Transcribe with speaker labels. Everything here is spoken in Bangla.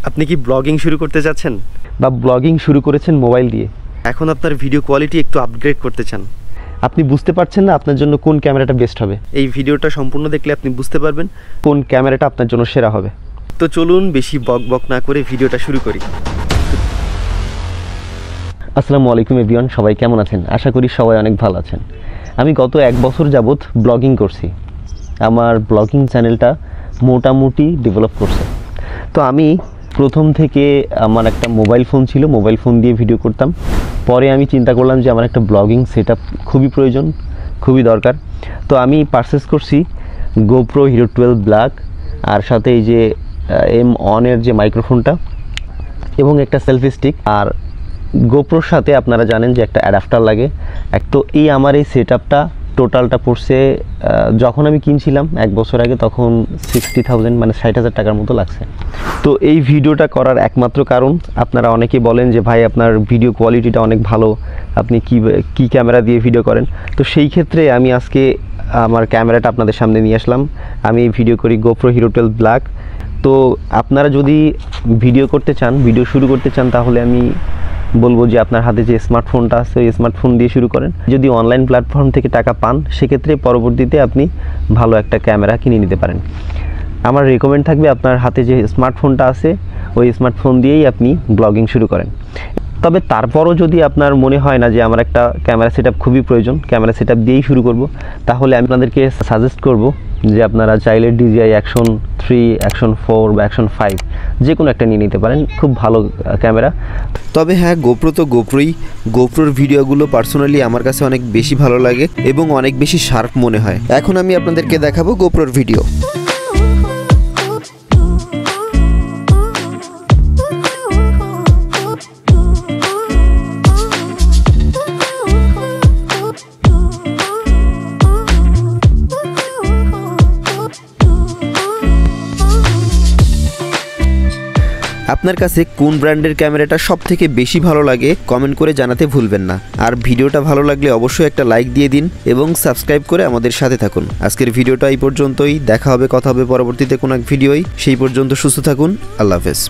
Speaker 1: আপনি কি ব্লগিং শুরু করতে যাচ্ছেন
Speaker 2: বা ব্লগিং শুরু করেছেন মোবাইল দিয়ে?
Speaker 1: এখন আপনার ভিডিও কোয়ালিটি একটু আপগ্রেড করতে চান,
Speaker 2: আপনি বুঝতে পারছেন না আপনার জন্য কোন ক্যামেরাটা বেস্ট হবে।
Speaker 1: এই ভিডিওটা সম্পূর্ণ দেখলে আপনি বুঝতে পারবেন
Speaker 2: কোন ক্যামেরাটা আপনার জন্য সেরা হবে।
Speaker 1: তো চলুন বেশি বক না করে ভিডিওটা শুরু করি।
Speaker 2: আসসালামু আলাইকুম এভরিওয়ান, সবাই কেমন আছেন? আশা করি সবাই অনেক ভালো আছেন। আমি গত 1 বছর যাবত ব্লগিং করছি। আমার ব্লগিং চ্যানেলটা মোটামুটি ডেভেলপ করছে। তো আমি প্রথম থেকে আমার একটা মোবাইল ফোন ছিল, মোবাইল ফোন দিয়ে ভিডিও করতাম। পরে আমি চিন্তা করলাম যে আমার একটা ব্লগিং সেটআপ খুবই প্রয়োজন, খুবই দরকার। তো আমি পারচেস করছি গোপ্রো হিরো 12 ব্ল্যাক, আর সাথে এই যে M1-এর যে মাইক্রোফোনটা এবং একটা সেলফি স্টিক। আর গোপ্রোর সাথে আপনারা জানেন যে একটা অ্যাডাপ্টার লাগে। তো এই আমার এই সেটআপটা টোটালটা পড়ছে, যখন আমি কিনছিলাম 1 বছর আগে, তখন 60,000 মানে 60,000 টাকার মতো লাগছে। তো এই ভিডিওটা করার একমাত্র কারণ, আপনারা অনেকেই বলেন যে ভাই আপনার ভিডিও কোয়ালিটিটা অনেক ভালো, আপনি কি ক্যামেরা দিয়ে ভিডিও করেন। তো সেই ক্ষেত্রে আমি আজকে আমার ক্যামেরাটা আপনাদের সামনে নিয়ে আসলাম। আমি ভিডিও করি গোপ্রো হিরো 12 ব্ল্যাক। তো আপনারা যদি ভিডিও করতে চান, ভিডিও শুরু করতে চান, তাহলে আমি বলবো যে আপনার হাতে যে স্মার্টফোনটা আছে ওই স্মার্টফোন দিয়ে শুরু করেন। যদি অনলাইন প্ল্যাটফর্ম থেকে টাকা পান, সেক্ষেত্রে পরবর্তীতে আপনি ভালো একটা ক্যামেরা কিনে নিতে পারেন। আমার রেকমেন্ড থাকবে আপনার হাতে যে স্মার্টফোনটা আছে ওই স্মার্টফোন দিয়েই আপনি ব্লগিং শুরু করেন। তবে তারপরও যদি আপনার মনে হয় না যে আমার একটা ক্যামেরা সেটআপ খুবই প্রয়োজন, ক্যামেরা সেটআপ দিয়েই শুরু করব, তাহলে আমি আপনাদেরকে সাজেস্ট করব যে আপনারা চাইলে DJI Action 3, Action 4 বা Action 5 যে কোনো একটা নিয়ে নিতে পারেন, খুব ভালো ক্যামেরা।
Speaker 3: তবে হ্যাঁ, গোপ্রো তো গোপ্রোই। গোপ্রোর ভিডিওগুলো পার্সোনালি আমার কাছে অনেক বেশি ভালো লাগে এবং অনেক বেশি শার্প মনে হয়। এখন আমি আপনাদেরকে দেখাবো গোপ্রোর ভিডিও। আপনার কাছে কোন ব্র্যান্ডের ক্যামেরাটা সবথেকে বেশি ভালো লাগে কমেন্ট করে জানাতে ভুলবেন না। আর ভিডিওটা ভালো লাগলে অবশ্যই একটা লাইক দিয়ে দিন এবং সাবস্ক্রাইব করে আমাদের সাথে থাকুন। আজকের ভিডিওটা এই পর্যন্তই। দেখা হবে, কথা হবে পরবর্তীতে কোনো এক ভিডিওই। সেই পর্যন্ত সুস্থ থাকুন। আল্লাহ হাফেজ।